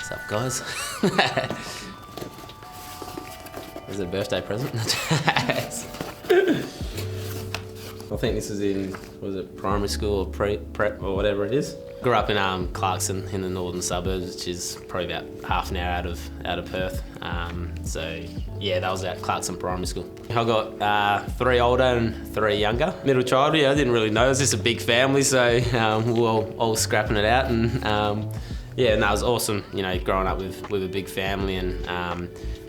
What's up, guys? Is it a birthday present? I think this is in, was it primary school or prep or whatever it is. Grew up in Clarkson in the northern suburbs, which is probably about half an hour out of Perth. So yeah, that was at Clarkson Primary School. I got 3 older and 3 younger. Middle child, yeah, I didn't really know. It was just a big family, so we were all scrapping it out, and yeah, and that was awesome. You know, growing up with a big family, and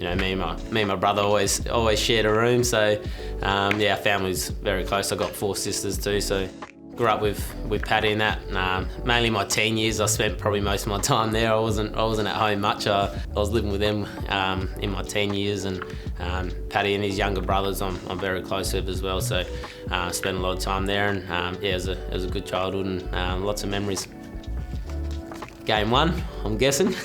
you know, me and my brother always shared a room. So yeah, our family's very close. I got 4 sisters too, so grew up with Paddy and that. Mainly my teen years, I spent probably most of my time there. I wasn't at home much. I was living with them in my teen years, and Paddy and his younger brothers I'm very close with as well. So spent a lot of time there, and yeah, it was a good childhood and lots of memories. Game 1, I'm guessing.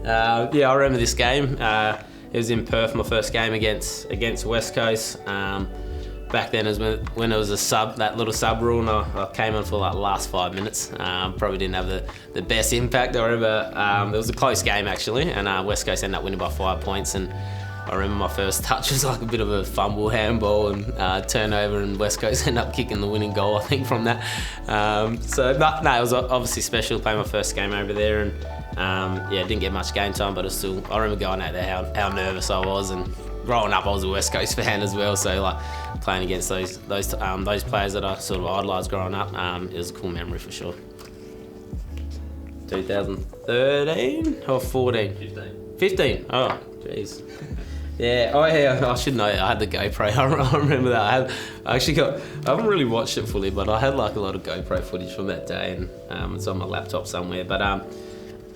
Yeah, I remember this game. It was in Perth, my first game against West Coast. Back then, it was when it was that little sub rule, and I came on for like the last 5 minutes. Probably didn't have the best impact. I remember it was a close game actually, and West Coast ended up winning by 5 points. And I remember my first touch was like a bit of a fumble, handball, and turnover, and West Coast ended up kicking the winning goal, I think, from that. So no, it was obviously special playing my first game over there, and yeah, didn't get much game time, but I remember going out there how nervous I was, and growing up I was a West Coast fan as well, so like playing against those players that I sort of idolised growing up, it was a cool memory for sure. 2013 or 14? 15. Oh, jeez. Yeah, oh yeah, I should know. I had the GoPro. I remember that. I haven't really watched it fully, but I had like a lot of GoPro footage from that day, and it's on my laptop somewhere. But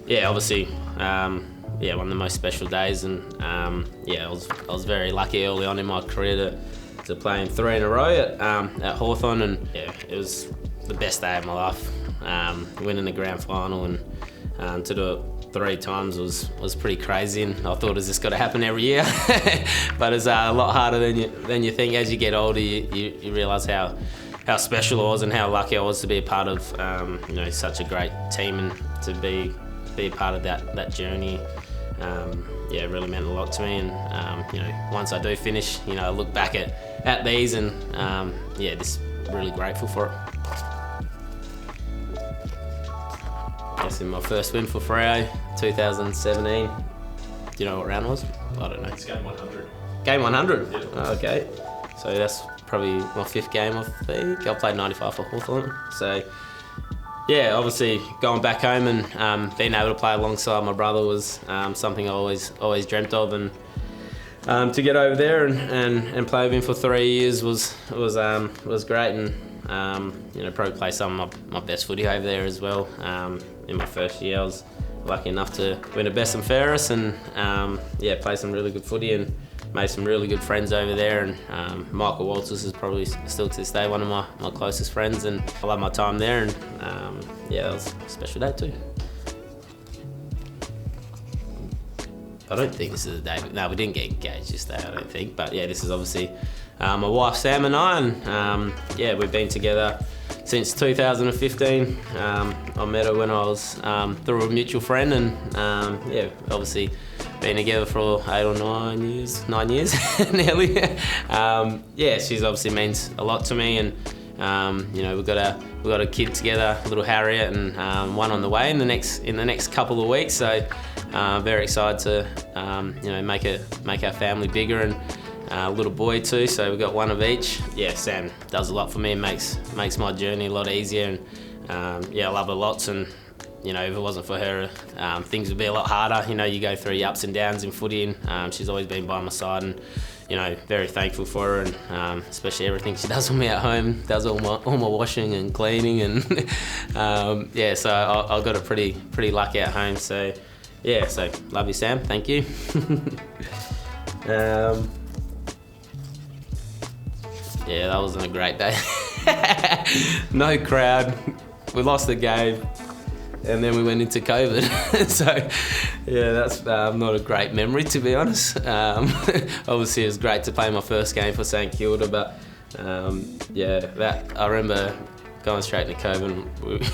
yeah, obviously, yeah, one of the most special days, and yeah, I was very lucky early on in my career to play in 3 in a row at Hawthorn, and yeah, it was the best day of my life. Winning the grand final and to do it 3 times was pretty crazy, and I thought it was just got to happen every year. But it's a lot harder than you think. As you get older, you realise how special it was and how lucky I was to be a part of you know, such a great team, and to be a part of that journey. Yeah, it really meant a lot to me, and you know, once I do finish, you know, I look back at these, and yeah, just really grateful for it. Yes, in my first win for Freo, 2017. Do you know what round it was? I don't know. It's game 100. Game 100? Yeah. Oh, okay. So that's probably my 5th game, I think. I played 95 for Hawthorn. So yeah, obviously going back home and being able to play alongside my brother was something I always dreamt of, and to get over there and play with him for 3 years was great, and you know, probably play some of my best footy over there as well. In my first year, I was lucky enough to win a best and fairest, and yeah, play some really good footy and made some really good friends over there. And Michael Walters is probably still to this day one of my closest friends, and I love my time there. And yeah, that was a special day too. I don't think this is the day, no, we didn't get engaged this day, I don't think. But yeah, this is obviously my wife Sam and I, and yeah, we've been together since 2015. I met her when I was through a mutual friend, and yeah, obviously been together for 8 or 9 years, nearly. Yeah, she's obviously means a lot to me, and you know, we've got a kid together, a little Harriet, and one on the way in the next couple of weeks. So very excited to you know, make our family bigger, and a little boy too, so we've got one of each. Yeah, Sam does a lot for me and makes my journey a lot easier, and yeah, I love her lots, and you know, if it wasn't for her, things would be a lot harder. You know, you go through your ups and downs in footy, and she's always been by my side, and you know, very thankful for her, and especially everything she does for me at home, does all my washing and cleaning, and yeah, so I got a pretty lucky at home. So yeah, so love you, Sam, thank you. Yeah, that wasn't a great day. No crowd. We lost the game, and then we went into COVID. So yeah, that's not a great memory, to be honest. Obviously it was great to play my first game for St Kilda, but yeah, that I remember going straight into COVID.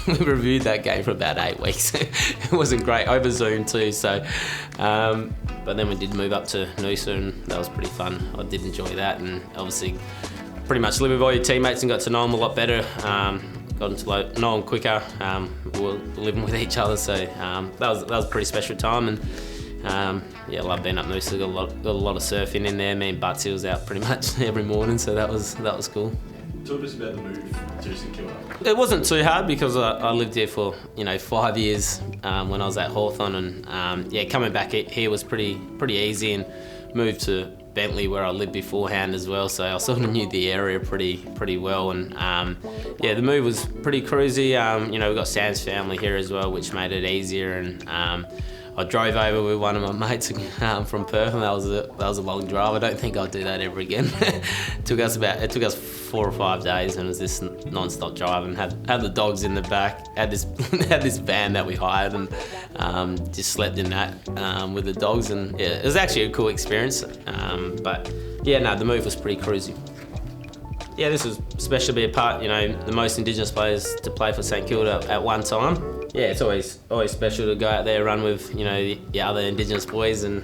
And we reviewed that game for about 8 weeks. It wasn't great, over Zoom too. So, but then we did move up to Noosa, and that was pretty fun. I did enjoy that, and obviously pretty much live with all your teammates and got to know them a lot better. Got to know them quicker. We were living with each other, so that was a pretty special time. And yeah, I love being up Noosa. Got a lot of surfing in there. Me and Butsy was out pretty much every morning, so that was cool. Talk to us about the move to St Kilda. It wasn't too hard because I lived here for 5 years when I was at Hawthorn, and yeah, coming back here was pretty easy, and moved to Bentley where I lived beforehand as well, so I sort of knew the area pretty well. And yeah, the move was pretty cruisy. We've got Sam's family here as well, which made it easier. And I drove over with one of my mates from Perth, and that was a long drive. I don't think I'll do that ever again. It took us 4 or 5 days, and it was this non-stop drive, and had the dogs in the back. Had this van that we hired, and just slept in that with the dogs, and yeah, it was actually a cool experience. But yeah, no, the move was pretty cruisy. Yeah, this was special to be a part. The most Indigenous players to play for St Kilda at one time. Yeah, it's always special to go out there, run with the other Indigenous boys, and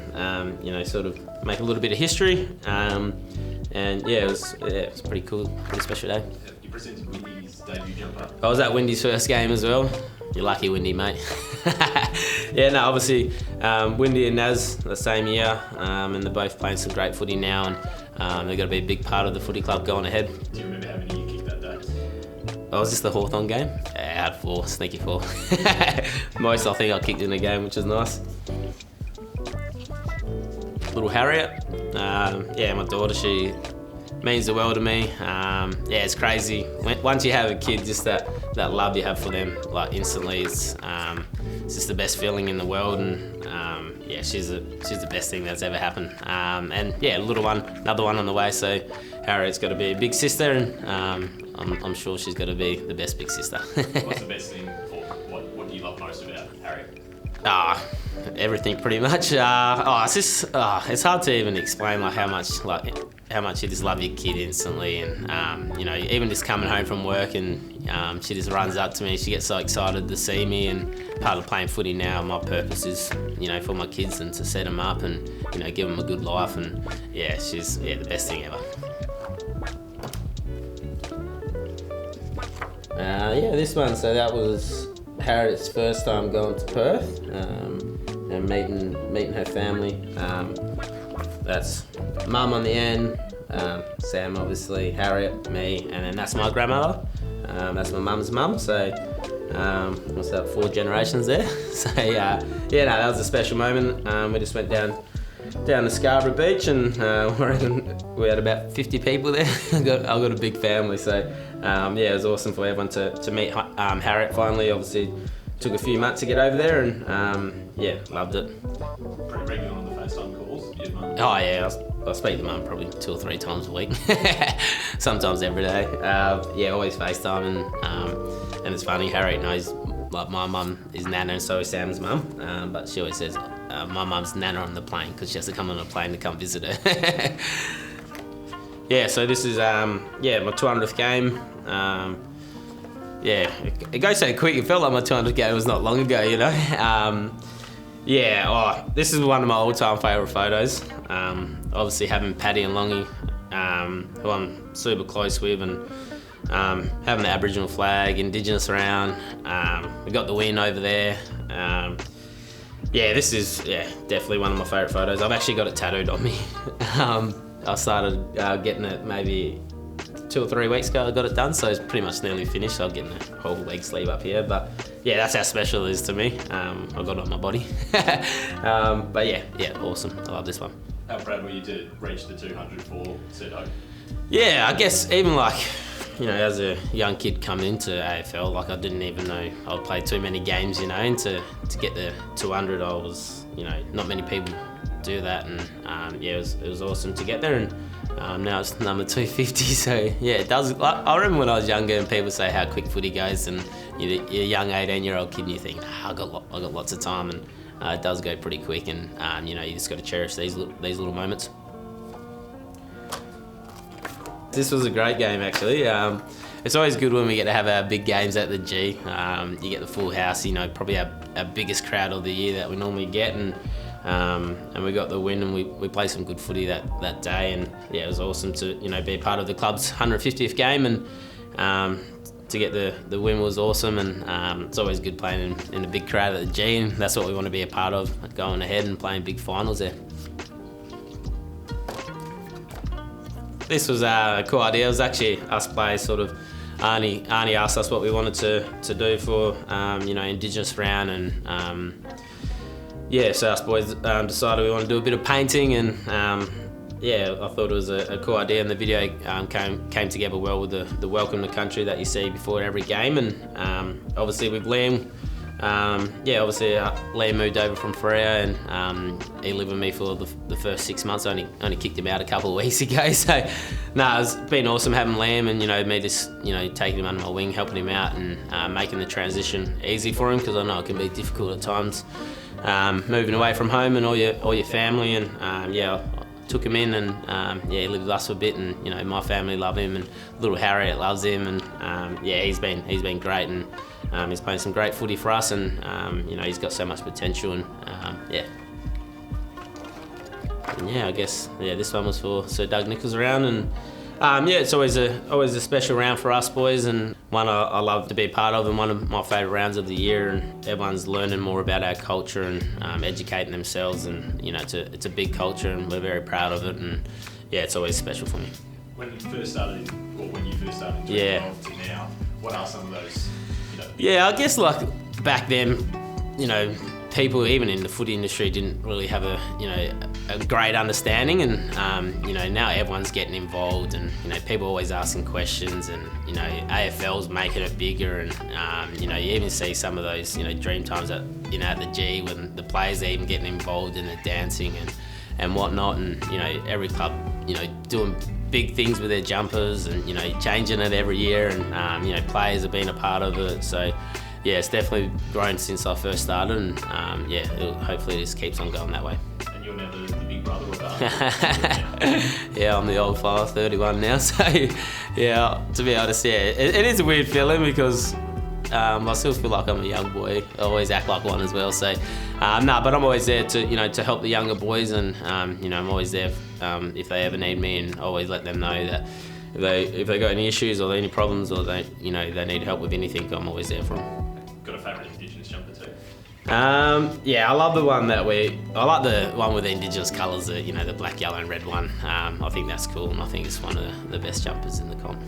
sort of make a little bit of history. And yeah, it was pretty cool, pretty special day. You presented Windy's debut jumper. I was at Windy's first game as well. You're lucky, Windy, mate. Yeah, no, obviously Windy and Naz the same year, and they're both playing some great footy now, and they're going to be a big part of the footy club going ahead. Do you remember how many you kicked that day? Oh, was this the Hawthorn game? Yeah, I had 4, sneaky 4. Most I think I kicked in the game, which is nice. Little Harriet, yeah, my daughter, she means the world to me. Yeah, it's crazy. Once you have a kid, just that love you have for them, like instantly, it's just the best feeling in the world. And yeah, she's the best thing that's ever happened. And yeah, little one, another one on the way. So Harriet's got to be a big sister, and I'm sure she's got to be the best big sister. What's the best thing, or what do you love most about Harriet? Everything pretty much. It's hard to even explain how much you just love your kid instantly, and even just coming home from work, and she just runs up to me. She gets so excited to see me, and part of playing footy now, my purpose is for my kids and to set them up and give them a good life, and yeah, she's the best thing ever. Yeah, this one. So that was Harriet's first time going to Perth, and meeting her family. That's Mum on the end, Sam obviously, Harriet, me, and then that's my grandmother. That's my mum's mum. So what's that? 4 generations there. So yeah, no, that was a special moment. We just went down to Scarborough Beach, and I reckon we had about 50 people there. I've got a big family, so yeah, it was awesome for everyone to meet Harriet finally. Obviously, took a few months to get over there, and yeah, loved it. Pretty regular on the FaceTime calls, your mum? Oh yeah, I speak to Mum probably 2 or 3 times a week, sometimes every day. Yeah, always FaceTime, and it's funny, Harriet knows, like, my mum is Nana, and so is Sam's mum, but she always says my mum's Nana on the plane, because she has to come on a plane to come visit her. Yeah, so this is my 200th game. Yeah, it goes so quick. It felt like my 200th game was not long ago, Yeah, this is one of my all-time favourite photos. Obviously having Paddy and Longy, who I'm super close with, and having the Aboriginal flag, Indigenous around. We got the win over there. Yeah, this is definitely one of my favourite photos. I've actually got it tattooed on me. I started getting it maybe 2 or 3 weeks ago. I got it done, so it's pretty much nearly finished. I'm getting a whole leg sleeve up here, but yeah, that's how special it is to me. I got it on my body. But yeah, awesome. I love this one. How proud were you to reach the 200 for Cedo? Yeah, I guess even as a young kid coming into AFL, I didn't even know I'd play too many games, and to get the 200, I was, not many people do that, and yeah, it was awesome to get there, and now it's number 250, so yeah, it does. I remember when I was younger and people say how quick footy goes, and you're a young 18-year-old kid and you think, I got lots of time, and it does go pretty quick, and you just got to cherish these little moments. This was a great game, actually. it's always good when we get to have our big games at the G. You get the full house, probably our biggest crowd of the year that we normally get, and we got the win, and we played some good footy that day, and yeah, it was awesome to be a part of the club's 150th game, and to get the win was awesome, and it's always good playing in a big crowd at the G, and that's what we want to be a part of, going ahead and playing big finals there. This was a cool idea. It was actually us players sort of. Arnie asked us what we wanted to do for Indigenous round, and so us boys decided we wanted to do a bit of painting, and I thought it was a cool idea, and the video came together well with the welcome to country that you see before every game, and obviously with Liam. Liam moved over from Freo, and he lived with me for the first 6 months. I only kicked him out a couple of weeks ago. So, it's been awesome having Liam, and me just taking him under my wing, helping him out, and making the transition easy for him, because I know it can be difficult at times, moving away from home and all your family. And I took him in, and he lived with us for a bit, and my family love him, and little Harriet loves him, and he's been great, and he's playing some great footy for us, and he's got so much potential, and I guess this one was for Sir Doug Nicholls around, and it's always a special round for us boys, and one I love to be a part of, and one of my favourite rounds of the year, and everyone's learning more about our culture and educating themselves, and it's a big culture, and we're very proud of it, and it's always special for me. When you first started in 2012 to now, what are some of those? I guess like back then, people even in the footy industry didn't really have a great understanding, and now everyone's getting involved, and people always asking questions, and AFL's making it bigger, and you even see some of those dream times at the G when the players are even getting involved in the dancing and whatnot, and every club doing big things with their jumpers, and changing it every year, and players have been a part of it. So it's definitely grown since I first started, and hopefully this keeps on going that way. And you're now the big brother of us. I'm the old fella, 31 now. So to be honest, it is a weird feeling, because I still feel like I'm a young boy. I always act like one as well. So but I'm always there to help the younger boys, and I'm always there if they ever need me, and always let them know that if they got any issues or any problems, or they need help with anything, I'm always there for them. Got a favourite Indigenous jumper too? I love the one I like the one with the Indigenous colours, the black, yellow and red one. I think that's cool, and I think it's one of the best jumpers in the comp.